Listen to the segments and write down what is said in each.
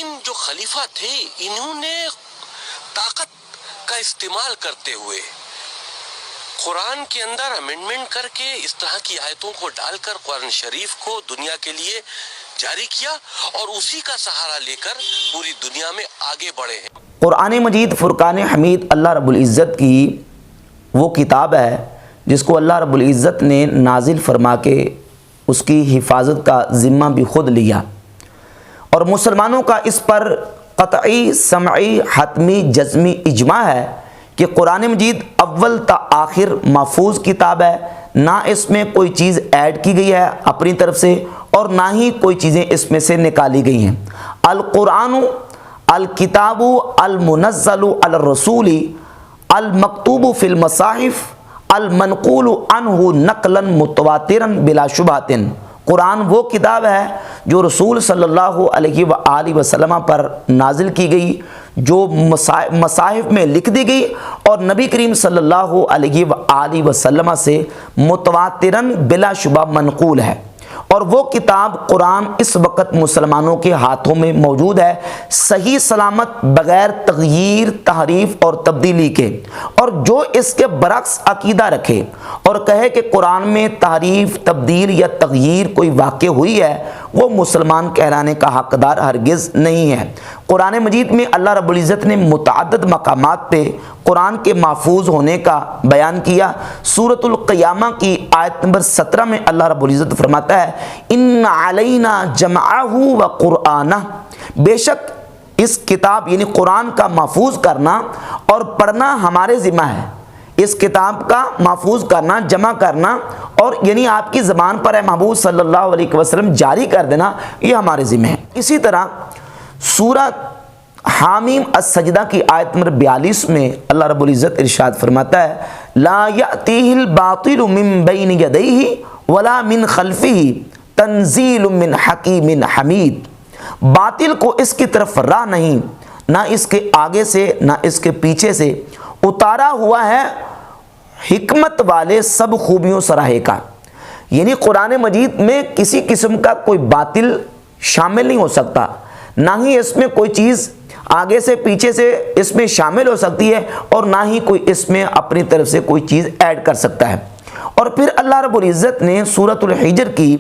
لیکن جو خلیفہ تھے انہوں نے طاقت کا استعمال کرتے ہوئے قرآن کے اندر امینڈمنٹ کر کے اس طرح کی آیتوں کو ڈال کر قرآن شریف کو دنیا کے لیے جاری کیا اور اسی کا سہارا لے کر پوری دنیا میں آگے بڑھے ہیں۔ قرآن مجید فرقان حمید اللہ رب العزت کی وہ کتاب ہے جس کو اللہ رب العزت نے نازل فرما کے اس کی حفاظت کا ذمہ بھی خود لیا، اور مسلمانوں کا اس پر قطعی سمعی حتمی جزمی اجماع ہے کہ قرآن مجید اول تا آخر محفوظ کتاب ہے، نہ اس میں کوئی چیز ایڈ کی گئی ہے اپنی طرف سے اور نہ ہی کوئی چیزیں اس میں سے نکالی گئی ہیں۔ القرآن الکتاب المنزل علی الرسول المکتوب فی المصاحف المنقول عنہ نقلا متواترا بلا شبہۃ۔ قرآن وہ کتاب ہے جو رسول صلی اللہ علیہ وآلہ وسلم پر نازل کی گئی، جو مصاحف میں لکھ دی گئی اور نبی کریم صلی اللہ علیہ وآلہ وسلم سے متواتراً بلا شبہ منقول ہے، اور وہ کتاب قرآن اس وقت مسلمانوں کے ہاتھوں میں موجود ہے، صحیح سلامت، بغیر تغییر، تحریف اور تبدیلی کے۔ اور جو اس کے برعکس عقیدہ رکھے اور کہے کہ قرآن میں تحریف، تبدیل یا تغییر کوئی واقع ہوئی ہے، وہ مسلمان کہلانے کا حقدار ہرگز نہیں ہے۔ قرآن مجید میں اللہ رب العزت نے متعدد مقامات پہ قرآن کے محفوظ ہونے کا بیان کیا۔ سورۃ القیامہ کی آیت نمبر 17 میں اللہ رب العزت فرماتا ہے ان علینا جمعہ و قرآنہ، بے شک اس کتاب یعنی قرآن کا محفوظ کرنا اور پڑھنا ہمارے ذمہ ہے۔ اس کتاب کا محفوظ کرنا، جمع کرنا اور یعنی آپ کی زبان پر ہے محبوب صلی اللہ علیہ وسلم جاری کر دینا، یہ ہمارے ذمہ ہے۔ اسی طرح سورہ حامیم السجدہ کی آیت نمبر 42 میں اللہ رب العزت ارشاد فرماتا ہے لا یأتیہ الباطل من بین یدیہ ولا من خلفہ تنزیل من حکیم حمید۔ باطل کو اس کی طرف راہ نہیں، نہ اس کے آگے سے نہ اس کے پیچھے سے، اتارا ہوا ہے حکمت والے سب خوبیوں سراہے کا۔ یعنی قرآن مجید میں کسی قسم کا کوئی باطل شامل نہیں ہو سکتا، نہ ہی اس میں کوئی چیز آگے سے پیچھے سے اس میں شامل ہو سکتی ہے اور نہ ہی کوئی اس میں اپنی طرف سے کوئی چیز ایڈ کر سکتا ہے۔ اور پھر اللہ رب العزت نے سورۃ الحجر کی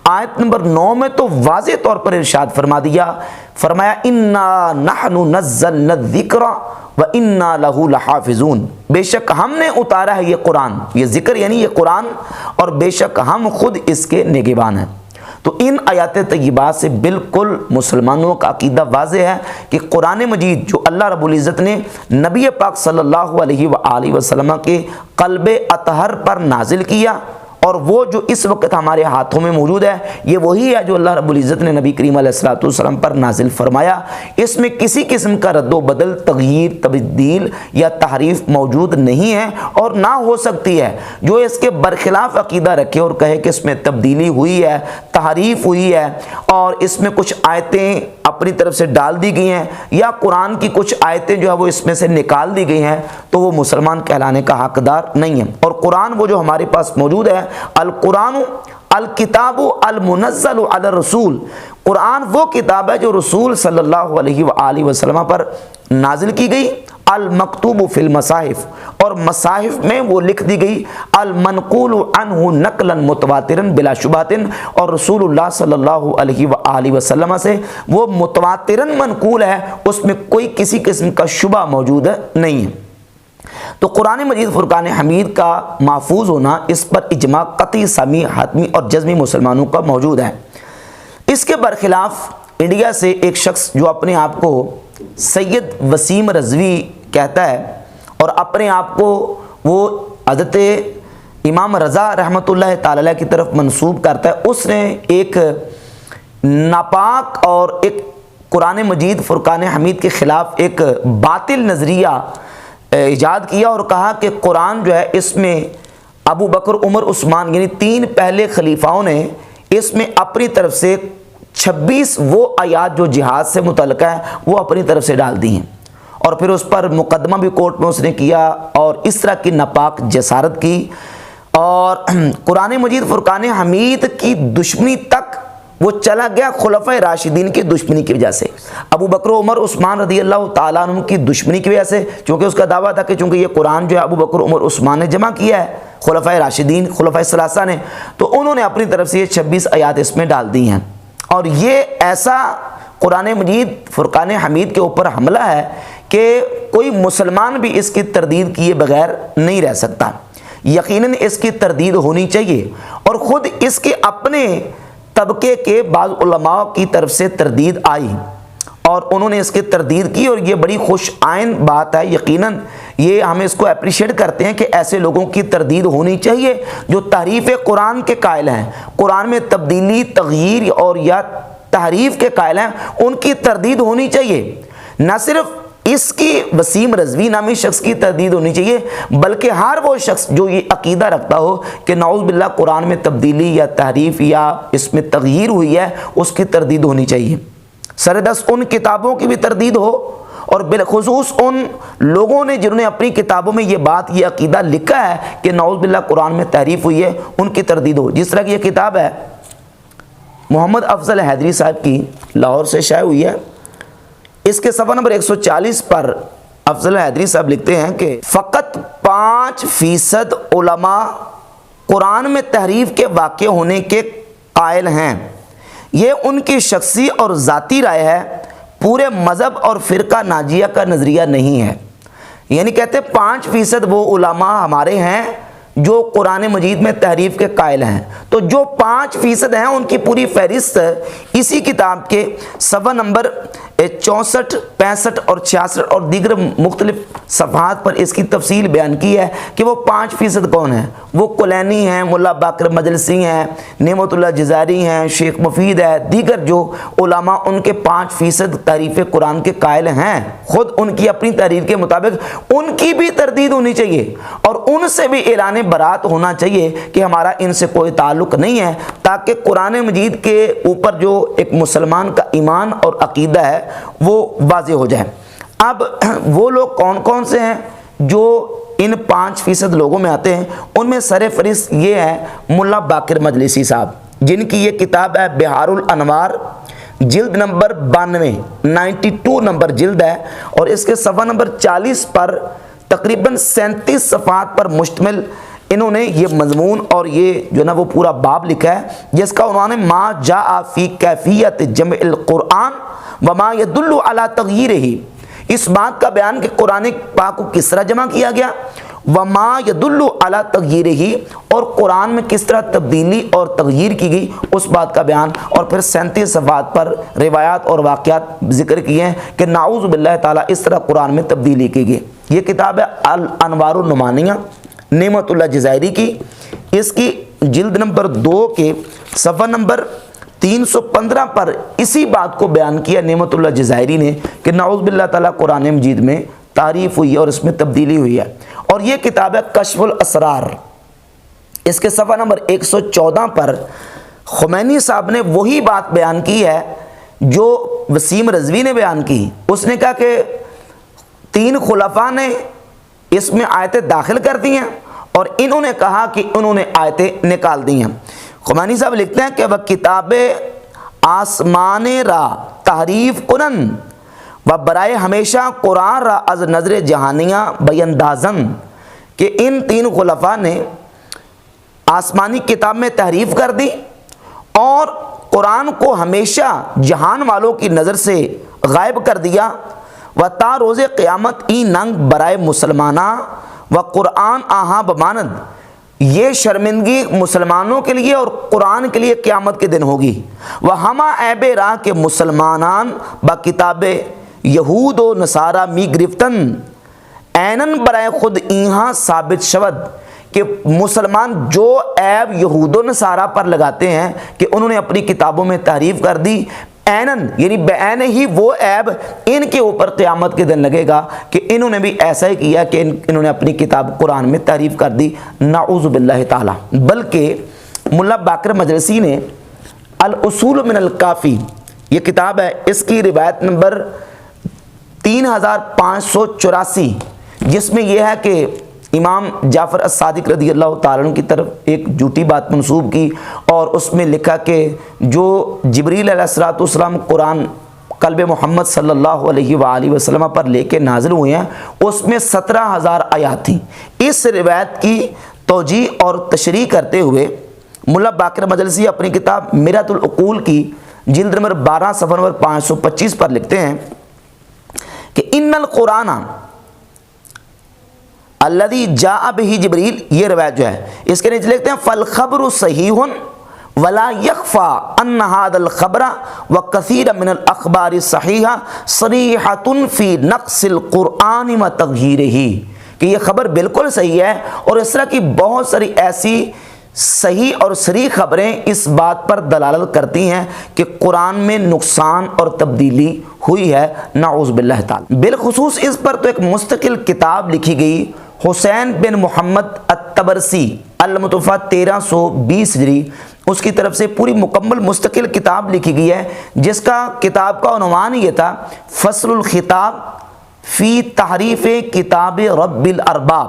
آیت نمبر 9 میں تو واضح طور پر ارشاد فرما دیا، فرمایا انا نحن نزلنا الذکر وَإِنَّا لَهُ لَحَافِظُونَ، بے شک ہم نے اتارا ہے یہ قرآن، یہ ذکر یعنی یہ قرآن، اور بے شک ہم خود اس کے نگہبان ہیں۔ تو ان آیات طیبات سے بالکل مسلمانوں کا عقیدہ واضح ہے کہ قرآن مجید جو اللہ رب العزت نے نبی پاک صلی اللہ علیہ وآلہ وسلم کے قلب اطہر پر نازل کیا، اور وہ جو اس وقت ہمارے ہاتھوں میں موجود ہے، یہ وہی ہے جو اللہ رب العزت نے نبی کریم علیہ الصلوۃ والسلام پر نازل فرمایا۔ اس میں کسی قسم کا رد و بدل، تغییر، تبدیل یا تحریف موجود نہیں ہے اور نہ ہو سکتی ہے۔ جو اس کے برخلاف عقیدہ رکھے اور کہے کہ اس میں تبدیلی ہوئی ہے، تحریف ہوئی ہے اور اس میں کچھ آیتیں اپنی طرف سے ڈال دی گئی ہیں یا قرآن کی کچھ آیتیں جو ہے وہ اس میں سے نکال دی گئی ہیں، تو وہ مسلمان کہلانے کا حقدار نہیں ہے۔ اور قرآن وہ جو ہمارے پاس موجود ہے، القرآن الکتاب المنزل علی الرسول، قرآن وہ کتاب ہے جو رسول صلی اللہ علیہ وآلہ وسلم پر نازل کی گئی، المکتوب فی المصاحف، اور مصاحف میں وہ لکھ دی گئی، المنقول عنہ نقلا متواترا بلا شبہۃ، اور رسول اللہ صلی اللہ علیہ وآلہ وسلم سے وہ متواترا منقول ہے، اس میں کوئی کسی قسم کا شبہ موجود نہیں ہے۔ تو قرآن مجید فرقان حمید کا محفوظ ہونا، اس پر اجماع قطعی سمی حتمی اور جزمی مسلمانوں کا موجود ہے۔ اس کے برخلاف انڈیا سے ایک شخص جو اپنے آپ کو سید وسیم رضوی کہتا ہے اور اپنے آپ کو وہ حضرت امام رضا رحمۃ اللہ تعالی کی طرف منسوب کرتا ہے، اس نے ایک ناپاک اور ایک قرآن مجید فرقان حمید کے خلاف ایک باطل نظریہ ایجاد کیا اور کہا کہ قرآن جو ہے اس میں ابو بکر، عمر، عثمان یعنی 3 پہلے خلیفاؤں نے اس میں اپنی طرف سے 26 وہ آیات جو جہاد سے متعلقہ ہیں وہ اپنی طرف سے ڈال دی ہیں، اور پھر اس پر مقدمہ بھی کورٹ میں اس نے کیا اور اس طرح کی ناپاک جسارت کی، اور قرآن مجید فرقان حمید کی دشمنی تک وہ چلا گیا خلفۂ راشدین کی دشمنی کی وجہ سے، ابو بکر عمر عثمان رضی اللہ تعالیٰ عنہ کی دشمنی کی وجہ سے، چونکہ اس کا دعویٰ تھا کہ چونکہ یہ قرآن جو ہے ابو بکر عمر عثمان نے جمع کیا ہے، خلفۂ راشدین خلفۂ ثلاثہ نے، تو انہوں نے اپنی طرف سے یہ 26 آیات اس میں ڈال دی ہیں، اور یہ ایسا قرآن مجید فرقان حمید کے اوپر حملہ ہے کہ کوئی مسلمان بھی اس کی تردید کیے بغیر نہیں رہ سکتا، یقیناً اس کی تردید ہونی چاہیے، اور خود اس کے اپنے طبقے کے بعض علماء کی طرف سے تردید آئی اور انہوں نے اس کی تردید کی، اور یہ بڑی خوش آئند بات ہے، یقیناً یہ ہم اس کو اپریشیٹ کرتے ہیں کہ ایسے لوگوں کی تردید ہونی چاہیے جو تحریف قرآن کے قائل ہیں، قرآن میں تبدیلی، تغییر اور یا تحریف کے قائل ہیں، ان کی تردید ہونی چاہیے، نہ صرف اس کی وسیم رضوی نامی شخص کی تردید ہونی چاہیے، بلکہ ہر وہ شخص جو یہ عقیدہ رکھتا ہو کہ نعوذ باللہ قرآن میں تبدیلی یا تحریف یا اس میں تغییر ہوئی ہے، اس کی تردید ہونی چاہیے، سردست ان کتابوں کی بھی تردید ہو، اور بالخصوص ان لوگوں نے جنہوں نے اپنی کتابوں میں یہ بات، یہ عقیدہ لکھا ہے کہ نعوذ باللہ قرآن میں تحریف ہوئی ہے، ان کی تردید ہو۔ جس طرح کی یہ کتاب ہے محمد افضل حیدری صاحب کی، لاہور سے شائع ہوئی ہے، اس کے صفحہ نمبر 140 پر افضل حیدری صاحب لکھتے ہیں کہ فقط 5% علماء قرآن میں تحریف کے واقع ہونے کے قائل ہیں، یہ ان کی شخصی اور ذاتی رائے ہے، پورے مذہب اور فرقہ ناجیہ کا نظریہ نہیں ہے۔ یعنی کہتے 5% وہ علماء ہمارے ہیں جو قرآن مجید میں تحریف کے قائل ہیں، تو جو 5% ہیں ان کی پوری فہرست اسی کتاب کے صفحہ نمبر 64، 65 اور 66 اور دیگر مختلف صفحات پر اس کی تفصیل بیان کی ہے کہ وہ 5% کون ہیں۔ وہ کلینی ہیں، ملا باقر مجلسی ہیں، نعمت اللہ جزائری ہیں، شیخ مفید ہے، دیگر جو علماء ان کے 5% تحریف قرآن کے قائل ہیں، خود ان کی اپنی تحریر کے مطابق ان کی بھی تردید ہونی چاہیے، اور ان سے بھی اعلان برات ہونا چاہیے کہ ہمارا ان سے کوئی تعلق نہیں ہے، تاکہ قرآن مجید کے اوپر جو ایک مسلمان کا ایمان اور عقیدہ ہے وہ واضح ہو جائے۔ اب وہ لوگ کون کون سے ہیں جو ان 5% لوگوں میں آتے ہیں؟ ان میں سر فہرست یہ ہے ملا باقر مجلسی صاحب، جن کی یہ کتاب ہے بہار الانوار، جلد نمبر 92 نمبر جلد ہے، اور اس کے صفحہ نمبر 40 پر تقریباً 37 صفحات پر مشتمل انہوں نے یہ مضمون اور یہ جو نا وہ پورا باب لکھا ہے، جس کا عنوان ہے ما جاء فی کیفیت جمع القرآن وما یدل علی تغییرہ، اس بات کا بیان کہ قرآن پاک کو کس طرح جمع کیا گیا، وما یدل علی تغییرہ، اور قرآن میں کس طرح تبدیلی اور تغییر کی گئی، اس بات کا بیان، اور پھر 37 صفحات پر روایات اور واقعات ذکر کیے ہیں کہ نعوذ باللہ تعالیٰ اس طرح قرآن میں تبدیلی کی گئی۔ یہ کتاب ہے الانوار النعمانیہ، نعمت اللہ جزائری کی، اس کی جلد نمبر 2 کے صفحہ نمبر 315 پر اسی بات کو بیان کیا نعمت اللہ جزائری نے کہ نعوذ باللہ تعالیٰ قرآن مجید میں تعریف ہوئی ہے اور اس میں تبدیلی ہوئی ہے۔ اور یہ کتاب ہے کشف الاسرار، اس کے صفحہ نمبر 114 پر خمینی صاحب نے وہی بات بیان کی ہے جو وسیم رضوی نے بیان کی۔ اس نے کہا کہ 3 خلفاء نے اس میں آیتیں داخل کر دی ہیں، اور انہوں نے کہا کہ انہوں نے آیتیں نکال دی ہیں۔ خمینی صاحب لکھتے ہیں کہ وہ کتاب آسمان را تحریف کنن و برائے ہمیشہ قرآن را از نظر جہانیہ بیندازن، کہ ان 3 خلفاء نے آسمانی کتاب میں تحریف کر دی اور قرآن کو ہمیشہ جہان والوں کی نظر سے غائب کر دیا، و تا روز قیامت ای ننگ برائے مسلمانہ و قرآن آہاں بمانند، یہ شرمندگی مسلمانوں کے لیے اور قرآن کے لیے قیامت کے دن ہوگی۔ وہ ہما عیب راہ کے مسلمانان با کتاب یہود و نصارہ می گرفتن، اینن برائے خود ایہاں ثابت شود، کہ مسلمان جو عیب یہود و نصارہ پر لگاتے ہیں کہ انہوں نے اپنی کتابوں میں تحریف کر دی، اینن یعنی بعین ہی وہ عیب ان کے اوپر قیامت کے دن لگے گا کہ انہوں نے بھی ایسا ہی کیا کہ انہوں نے اپنی کتاب قرآن میں تعریف کر دی، نعوذ باللہ تعالی۔ بلکہ ملا باقر مجلسی نے الاصول من الکافی، یہ کتاب ہے، اس کی روایت نمبر 3584، جس میں یہ ہے کہ امام جعفر الصادق رضی اللہ تعالیٰ عنہ کی طرف ایک جھوٹی بات منسوب کی اور اس میں لکھا کہ جو جبریل علیہ السلام قرآن قلب محمد صلی اللہ علیہ وآلہ وسلم پر لے کے نازل ہوئے ہیں اس میں 17,000 آیات تھیں۔ اس روایت کی توجیح اور تشریح کرتے ہوئے ملا باقر مجلسی اپنی کتاب مرآۃ العقول کی جلد نمبر 12 صفحہ نمبر 525 پر لکھتے ہیں کہ ان القرآن الذی جاء بہ جبریل، یہ روایت جو ہے اس کے نیچے لکھتے ہیں فالخبر صحیح ولا یخفا ان هذا الخبر وکثیر من الاخبار الصحیحہ صریحۃ فی نقص القرآن وتغییرہ، کہ یہ خبر بالکل صحیح ہے اور اس طرح کی بہت ساری ایسی صحیح اور صریح خبریں اس بات پر دلالت کرتی ہیں کہ قرآن میں نقصان اور تبدیلی ہوئی ہے، نعوذ باللہ تعالی۔ بالخصوص اس پر تو ایک مستقل کتاب لکھی گئی، حسین بن محمد الطبرسی المتوفیٰ 1320 ہجری، اس کی طرف سے پوری مکمل مستقل کتاب لکھی گئی ہے جس کا کتاب کا عنوان یہ تھا فصل الخطاب فی تحریف کتاب رب الارباب،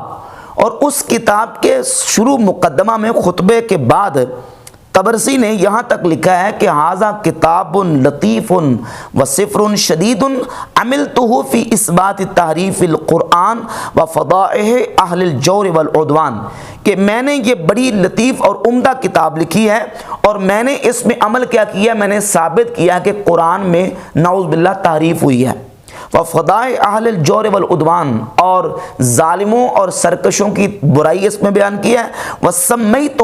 اور اس کتاب کے شروع مقدمہ میں خطبے کے بعد طبرسی نے یہاں تک لکھا ہے کہ ھذا کتاب لطیف وصفر شدید عملتہ فی اثبات تحریف القرآن و فضائح اہل الجور والعدوان، کہ میں نے یہ بڑی لطیف اور عمدہ کتاب لکھی ہے اور میں نے اس میں عمل کیا کیا، میں نے ثابت کیا کہ قرآن میں نعوذ باللہ تحریف ہوئی ہے، وفضائح اہل الجور والعدوان، اور ظالموں اور سرکشوں کی برائی اس میں بیان کیا ہے، وسمیتہ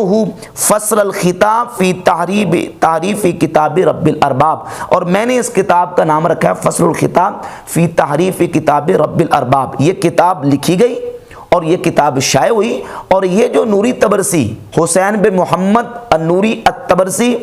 فصل الخطاب فی تحریف کتاب رب الارباب، اور میں نے اس کتاب کا نام رکھا ہے فصل الخطاب فی تحریف کتاب رب الارباب۔ یہ کتاب لکھی گئی اور یہ کتاب شائع ہوئی، اور یہ جو نوری طبرسی حسین بن محمد النوری الطبرسی،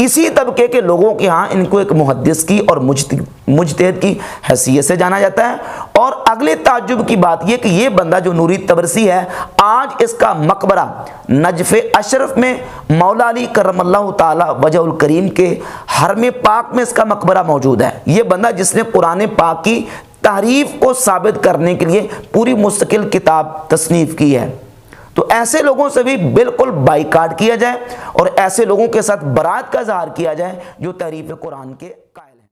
اسی طبقے کے لوگوں کے ہاں ان کو ایک محدث کی اور مجتہد کی حیثیت سے جانا جاتا ہے۔ اور اگلے تعجب کی بات یہ کہ یہ بندہ جو نوری طبرسی ہے، آج اس کا مقبرہ نجف اشرف میں مولا علی کرم اللہ تعالی وجہ الکریم کے حرم پاک میں اس کا مقبرہ موجود ہے۔ یہ بندہ جس نے قرآن پاک کی تحریف کو ثابت کرنے کے لیے پوری مستقل کتاب تصنیف کی ہے۔ تو ایسے لوگوں سے بھی بالکل بائیکاٹ کیا جائے اور ایسے لوگوں کے ساتھ برات کا اظہار کیا جائے جو تحریف قرآن کے قائل